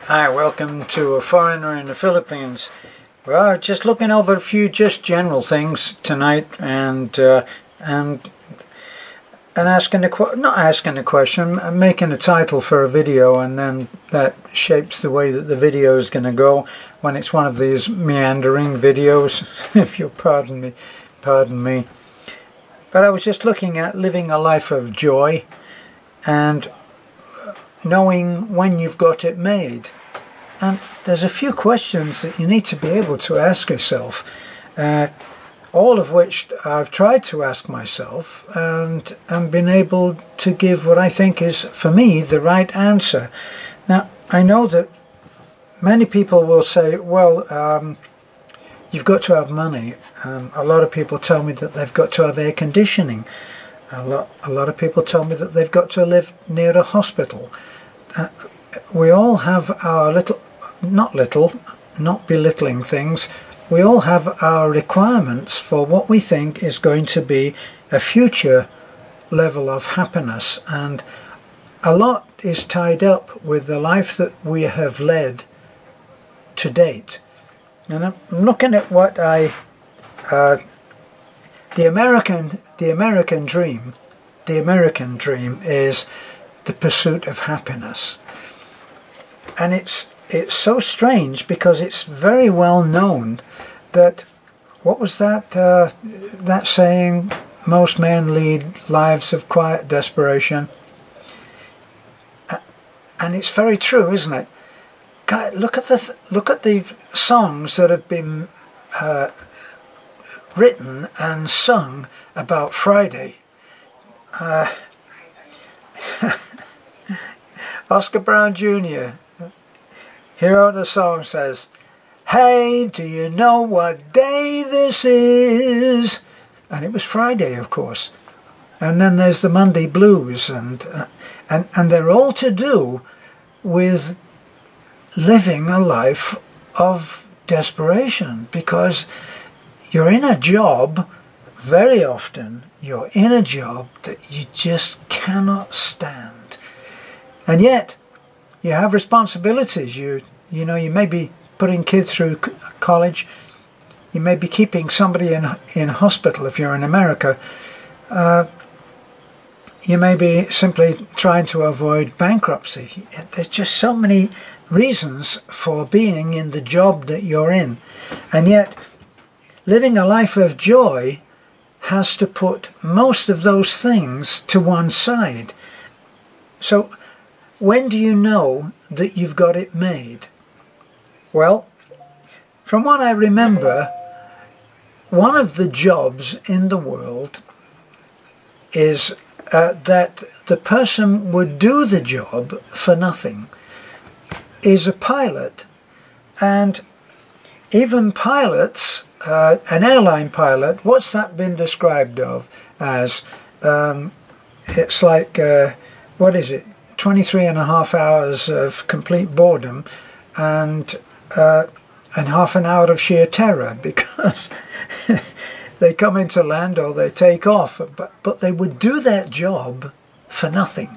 Hi, welcome to A Foreigner in the Philippines. Well, just looking over a few just general things tonight, and asking not asking a question, I'm making a title for a video, and then that shapes the way that the video is going to go when it's one of these meandering videos, if you'll pardon me. But I was just looking at living a life of joy and knowing when you've got it made. And there's a few questions that you need to be able to ask yourself, all of which I've tried to ask myself and been able to give what I think is, for me, the right answer. Now, I know that many people will say, well, you've got to have money. A lot of people tell me that they've got to have air conditioning. A lot of people tell me that they've got to live near a hospital. We all have our not belittling things, we all have our requirements for what we think is going to be a future level of happiness, and a lot is tied up with the life that we have led to date. And I'm looking at what the American dream is the pursuit of happiness. And it's so strange because it's very well known that, what was that that saying, most men lead lives of quiet desperation. And it's very true, isn't it? God, look at the songs that have been written and sung about Friday. Oscar Brown Jr. Here the song says, "Hey, do you know what day this is?" And it was Friday, of course. And then there's the Monday Blues, and they're all to do with living a life of desperation, because you're in a job, very often you're in a job that you just cannot stand. And yet you have responsibilities. You know, you may be putting kids through college. You may be keeping somebody in hospital if you're in America. You may be simply trying to avoid bankruptcy. There's just so many reasons for being in the job that you're in. And yet, living a life of joy has to put most of those things to one side. So, when do you know that you've got it made? Well, from what I remember, one of the jobs in the world is that the person would do the job for nothing, is a pilot. And even pilots, an airline pilot, what's that been described of as? It's like, what is it? 23.5 hours of complete boredom and half an hour of sheer terror, because they come into land or they take off, but they would do that job for nothing.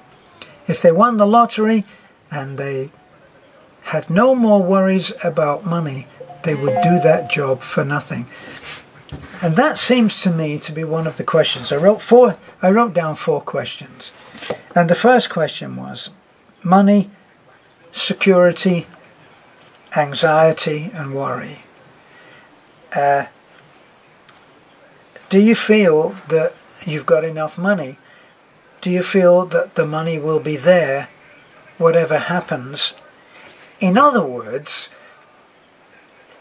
If they won the lottery and they had no more worries about money, they would do that job for nothing. And that seems to me to be one of the questions. I wrote down 4 questions. And the first question was money, security, anxiety and worry. Do you feel that you've got enough money? Do you feel that the money will be there whatever happens? In other words,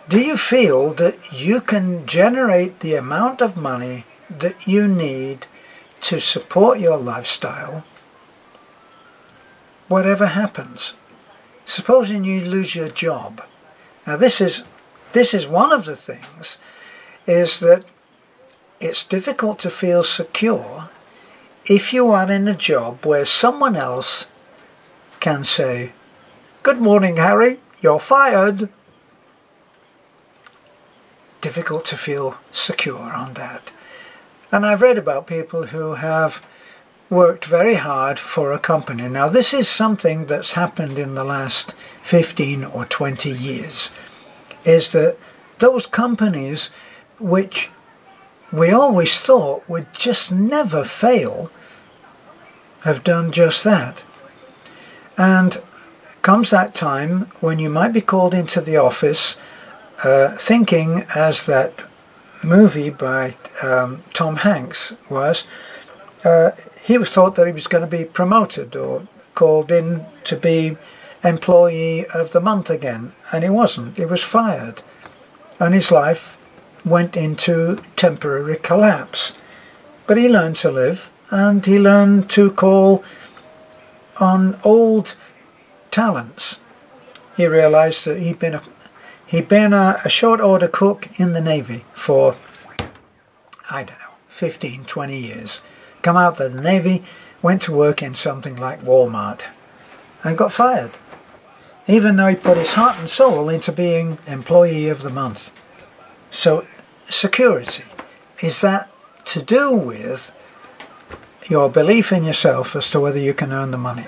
do you feel that you can generate the amount of money that you need to support your lifestyle whatever happens? Supposing you lose your job. Now this is one of the things, is that it's difficult to feel secure if you are in a job where someone else can say, "Good morning, Harry, you're fired." Difficult to feel secure on that. And I've read about people who have worked very hard for a company. Now this is something that's happened in the last 15 or 20 years, is that those companies which we always thought would just never fail have done just that. And comes that time when you might be called into the office thinking, as that movie by Tom Hanks was, he was thought that he was going to be promoted or called in to be employee of the month again, and he wasn't. He was fired, and his life went into temporary collapse. But he learned to live, and he learned to call on old talents. He realized that he'd been a short order cook in the Navy for, I don't know, 15, 20 years. Come out of the Navy, went to work in something like Walmart, and got fired, even though he put his heart and soul into being employee of the month. So security, is that to do with your belief in yourself as to whether you can earn the money?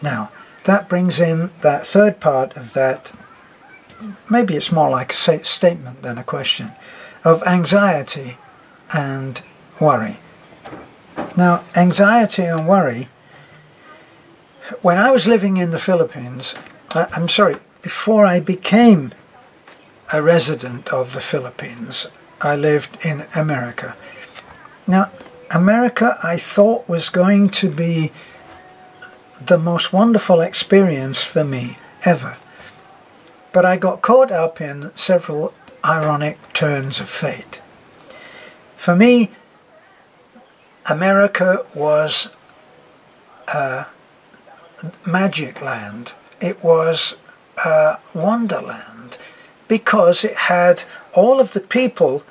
Now, that brings in that third part of that, maybe it's more like a statement than a question, of anxiety and worry. Now, anxiety and worry, when I was living in the Philippines, before I became a resident of the Philippines, I lived in America. Now, America I thought was going to be the most wonderful experience for me ever. But I got caught up in several ironic turns of fate. For me, America was magic land. It was wonderland, because it had all of the people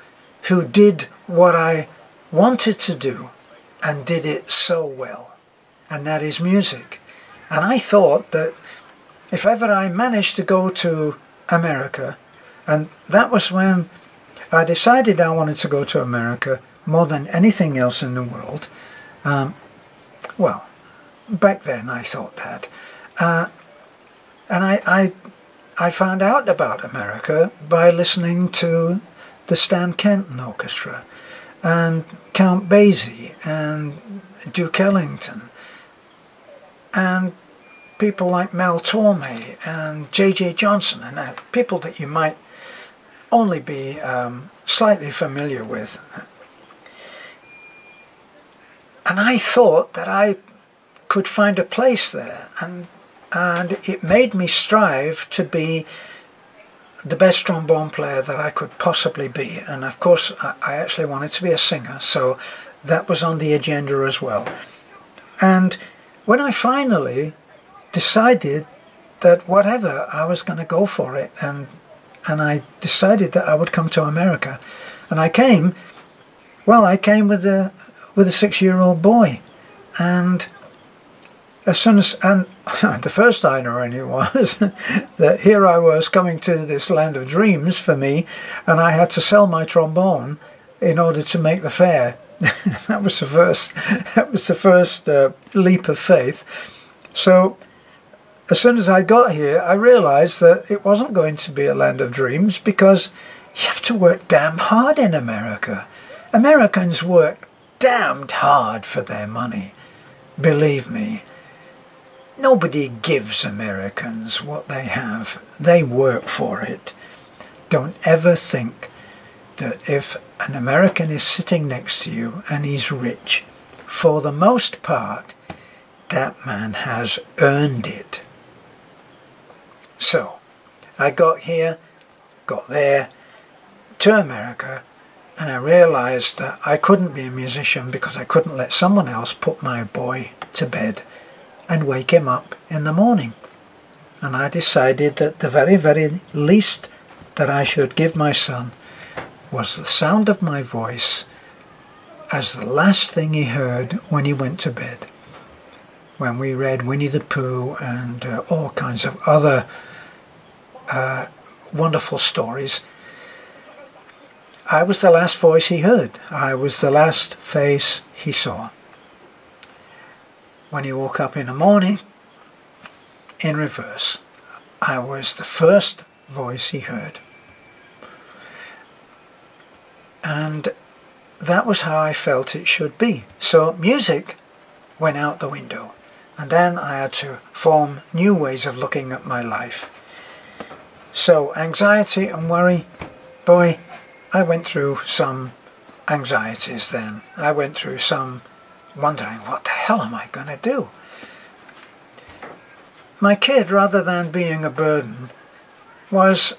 who did what I wanted to do and did it so well, and that is music. And I thought that if ever I managed to go to America, and that was when I decided I wanted to go to America more than anything else in the world. Well, back then I thought that. And I found out about America by listening to the Stan Kenton Orchestra and Count Basie and Duke Ellington and people like Mel Torme and J.J. Johnson, and people that you might only be slightly familiar with. And I thought that I could find a place there, and it made me strive to be the best trombone player that I could possibly be. And of course I actually wanted to be a singer, so that was on the agenda as well. And when I finally decided that whatever, I was going to go for it, and I decided that I would come to America. And I came with a 6-year-old boy, and as soon as, and the first irony was that here I was coming to this land of dreams for me, and I had to sell my trombone in order to make the fare. That was the first leap of faith. So as soon as I got here, I realized that it wasn't going to be a land of dreams, because you have to work damn hard in America. Americans work damned hard for their money. Believe me. Nobody gives Americans what they have. They work for it. Don't ever think that if an American is sitting next to you and he's rich, for the most part, that man has earned it. So, I got here, got there, to America, and I realized that I couldn't be a musician because I couldn't let someone else put my boy to bed and wake him up in the morning. And I decided that the very, very least that I should give my son was the sound of my voice as the last thing he heard when he went to bed. When we read Winnie the Pooh and all kinds of other wonderful stories, I was the last voice he heard. I was the last face he saw. when he woke up in the morning, in reverse. I was the first voice he heard. And that was how I felt it should be. So music went out the window. And then I had to form new ways of looking at my life. So anxiety and worry, boy, I went through some anxieties then. I went through some wondering, what the hell am I going to do? My kid, rather than being a burden, was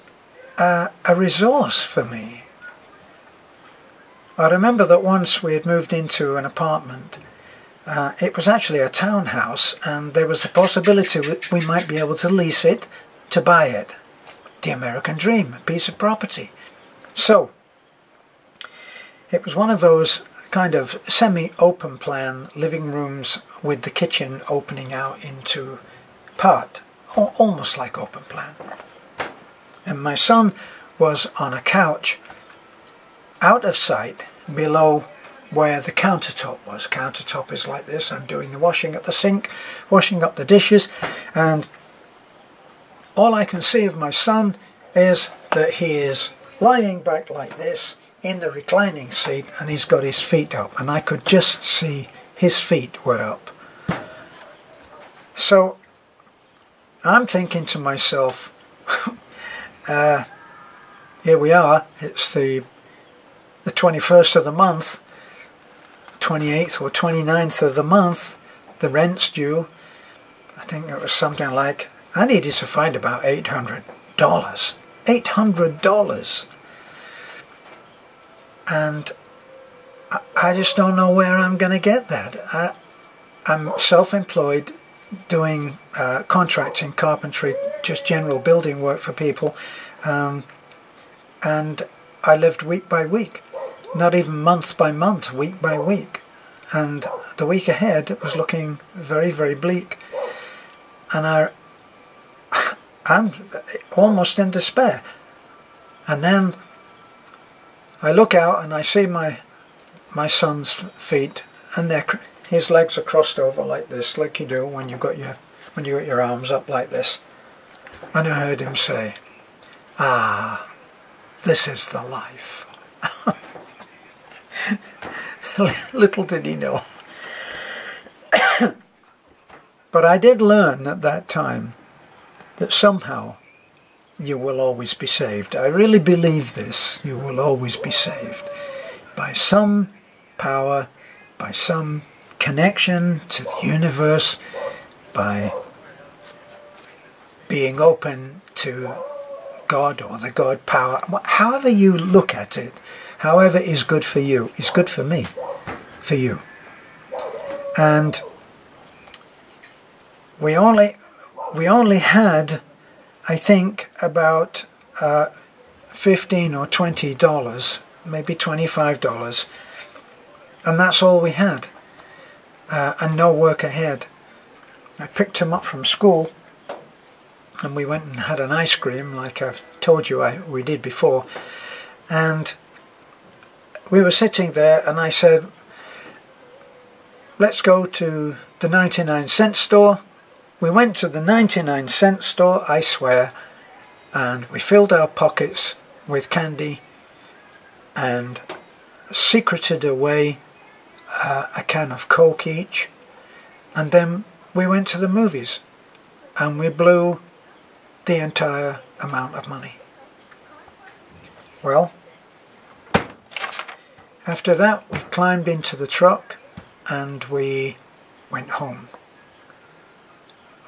a resource for me. I remember that once we had moved into an apartment. It was actually a townhouse, and there was a possibility we might be able to lease it to buy it. The American dream, a piece of property. So, it was one of those kind of semi-open plan living rooms with the kitchen opening out into part, almost like open plan. And my son was on a couch out of sight below where the countertop was. Countertop is like this. I'm doing the washing at the sink, washing up the dishes, and all I can see of my son is that he is lying back like this in the reclining seat, and he's got his feet up, and I could just see his feet were up. So I'm thinking to myself, here we are, it's the 21st of the month, 28th or 29th of the month, the rent's due. I think it was something like, I needed to find about $800. $800! And I just don't know where I'm going to get that. I'm self-employed, doing contracting, carpentry, just general building work for people, and I lived week by week. Not even month by month, week by week. And the week ahead was looking very, very bleak. And I'm almost in despair. And then I look out and I see my son's feet, and his legs are crossed over like this, like you do when you've got your arms up like this. And I heard him say, "Ah, this is the life." Little did he know. But I did learn at that time that somehow you will always be saved. I really believe this. You will always be saved. By some power, by some connection to the universe, by being open to God or the God power. However you look at it, however is good for you, is good for me, for you. And we only had, I think, about $15 or $20, maybe $25, and that's all we had, and no work ahead. I picked him up from school, and we went and had an ice cream, like I've told you we did before, and we were sitting there, and I said, let's go to the 99-cent store. We went to the 99-cent store, I swear, and we filled our pockets with candy and secreted away a can of Coke each, and then we went to the movies and we blew the entire amount of money. Well, after that we climbed into the truck and we went home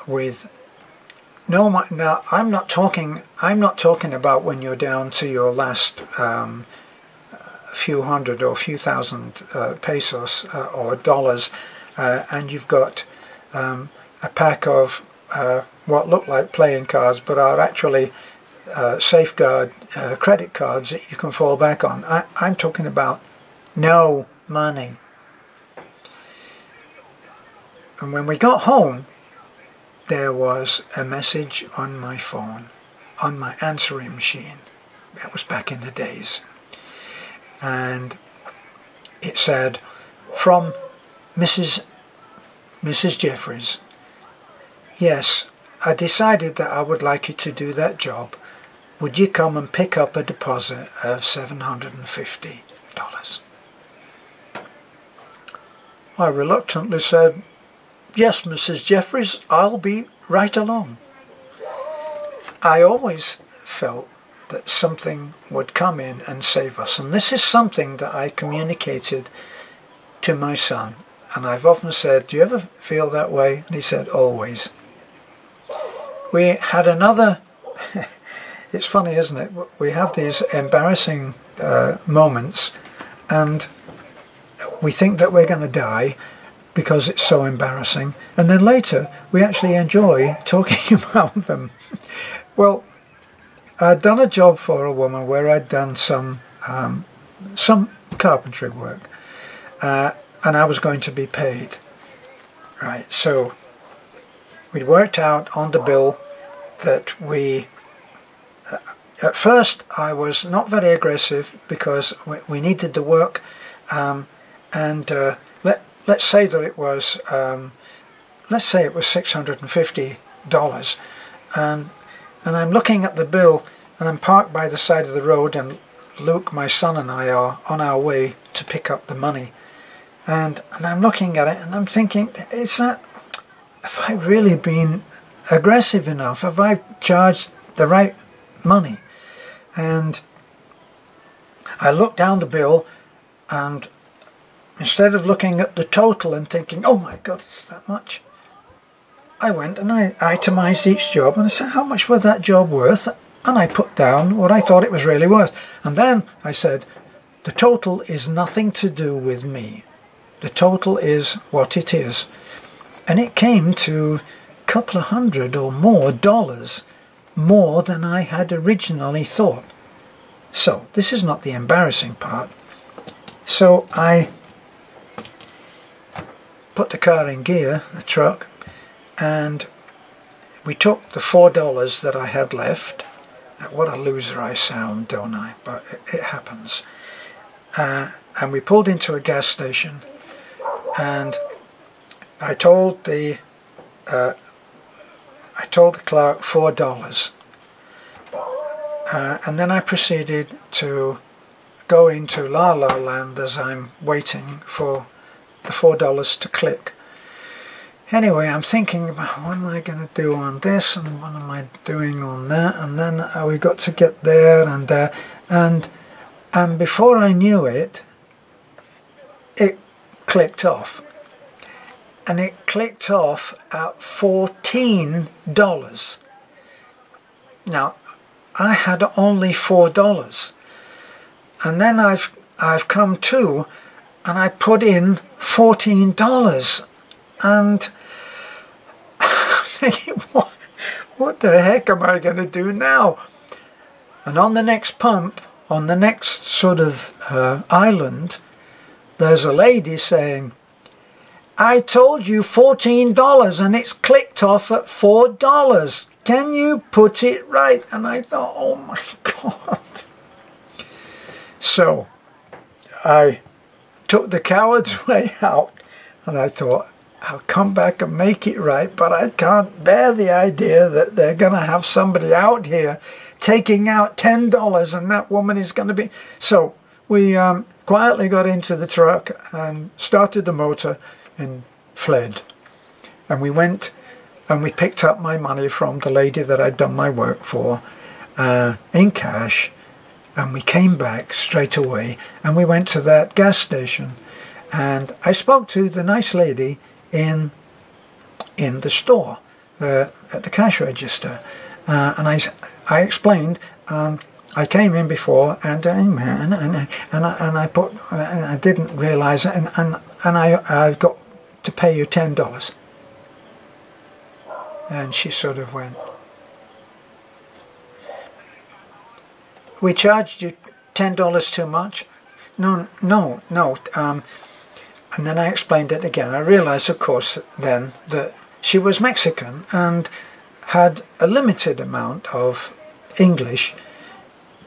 with no money. Now I'm not talking about when you're down to your last few hundred or few thousand pesos or dollars, and you've got a pack of what look like playing cards but are actually safeguard credit cards that you can fall back on. I'm talking about no money. And when we got home, there was a message on my phone, on my answering machine. That was back in the days. And it said, from Mrs. Mrs. Jeffries, yes, I decided that I would like you to do that job. Would you come and pick up a deposit of $750? I reluctantly said, yes, Mrs. Jeffries, I'll be right along. I always felt that something would come in and save us, and this is something that I communicated to my son, and I've often said, do you ever feel that way? And he said, always. We had another, it's funny, isn't it? We have these embarrassing moments, and we think that we're going to die because it's so embarrassing, and then later we actually enjoy talking about them. Well, I'd done a job for a woman where I'd done some carpentry work, and I was going to be paid. Right, so we'd worked out on the bill that we, at first I was not very aggressive because we needed the work, and let's say that it was, let's say it was $650, and I'm looking at the bill, and I'm parked by the side of the road, and Luke, my son, and I are on our way to pick up the money, and I'm looking at it, and I'm thinking, have I really been aggressive enough? Have I charged the right money? And I looked down the bill, and instead of looking at the total and thinking, oh my God, it's that much, I went and I itemized each job, and I said, how much was that job worth? And I put down what I thought it was really worth. And then I said, the total is nothing to do with me. The total is what it is. And it came to a couple of $100 or more dollars, more than I had originally thought. So this is not the embarrassing part. So I put the car in gear, the truck, and we took the $4 that I had left. What a loser I sound, don't I? But it happens. And we pulled into a gas station, and I told the clerk $4, and then I proceeded to go into La La Land as I'm waiting for the $4 to click. Anyway, I'm thinking about what am I going to do on this, and what am I doing on that, and then we got to get there and there, and before I knew it, it clicked off. And it clicked off at $14. Now, I had only $4, and then I've come to, and I put in $14, and I'm thinking, what the heck am I going to do now? And on the next pump, on the next sort of island, there's a lady saying, I told you $14 and it's clicked off at $4. Can you put it right? And I thought, oh my God. So I took the coward's way out, and I thought, I'll come back and make it right, but I can't bear the idea that they're going to have somebody out here taking out $10 and that woman is going to be... So we quietly got into the truck and started the motor and fled. And we went and we picked up my money from the lady that I'd done my work for in cash, and we came back straight away, and we went to that gas station, and I spoke to the nice lady in the store at the cash register, and I explained I came in before and I didn't realise it, and I got to pay you $10. And she sort of went, we charged you $10 too much? No. And then I explained it again. I realised, of course, then that she was Mexican and had a limited amount of English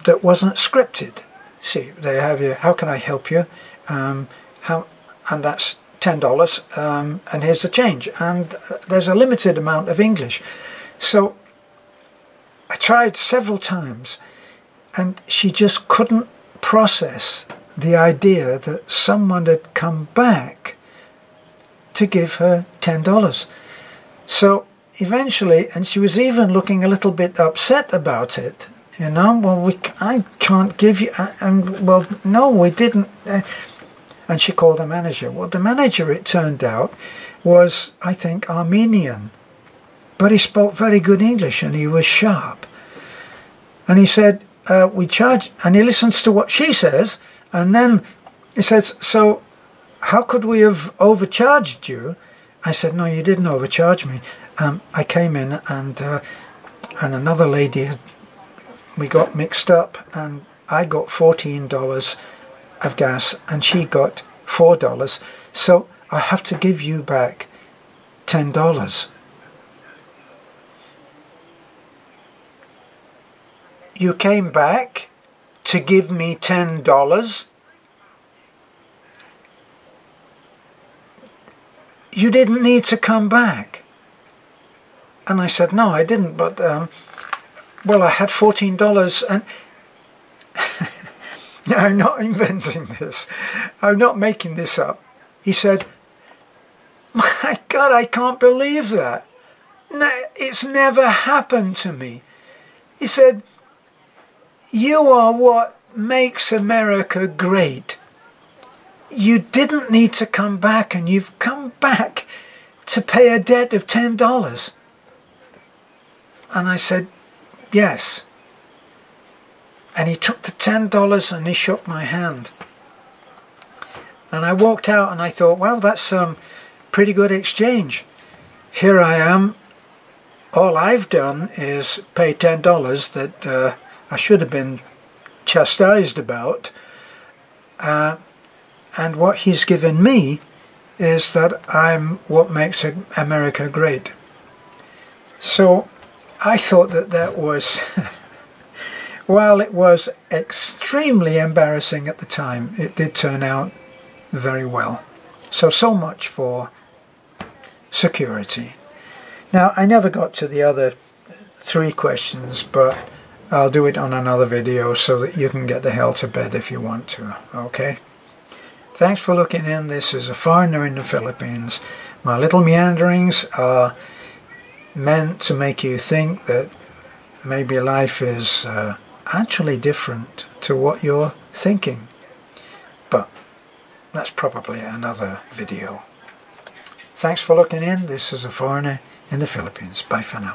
that wasn't scripted. See, they have you, how can I help you? And that's $10 and here's the change, and there's a limited amount of English. So I tried several times and she just couldn't process the idea that someone had come back to give her $10. So eventually, and she was even looking a little bit upset about it, you know, well, I can't give you, and well, no, we didn't. And she called the manager. Well, the manager, it turned out, was, I think, Armenian. But he spoke very good English and he was sharp. And he said, we charge, and he listens to what she says, and then he says, so how could we have overcharged you? I said, no, you didn't overcharge me. I came in and another lady, we got mixed up, and I got $14 of gas and she got $4, so I have to give you back $10. You came back to give me $10? You didn't need to come back. And I said, no, I didn't, but well, I had $14 and now, I'm not inventing this. I'm not making this up. He said, my God, I can't believe that. No, it's never happened to me. He said, you are what makes America great. You didn't need to come back, and you've come back to pay a debt of $10. And I said, yes. And he took the $10 and he shook my hand. And I walked out and I thought, well, that's pretty good exchange. Here I am. All I've done is pay $10 that I should have been chastised about. And what he's given me is that I'm what makes America great. So I thought that that was... While it was extremely embarrassing at the time, it did turn out very well. So much for security. Now, I never got to the other 3 questions, but I'll do it on another video so that you can get the hell to bed if you want to, okay? Thanks for looking in. This is a foreigner in the Philippines. My little meanderings are meant to make you think that maybe life is... actually different to what you're thinking, but that's probably another video. Thanks for looking in. This is a foreigner in the Philippines. Bye for now.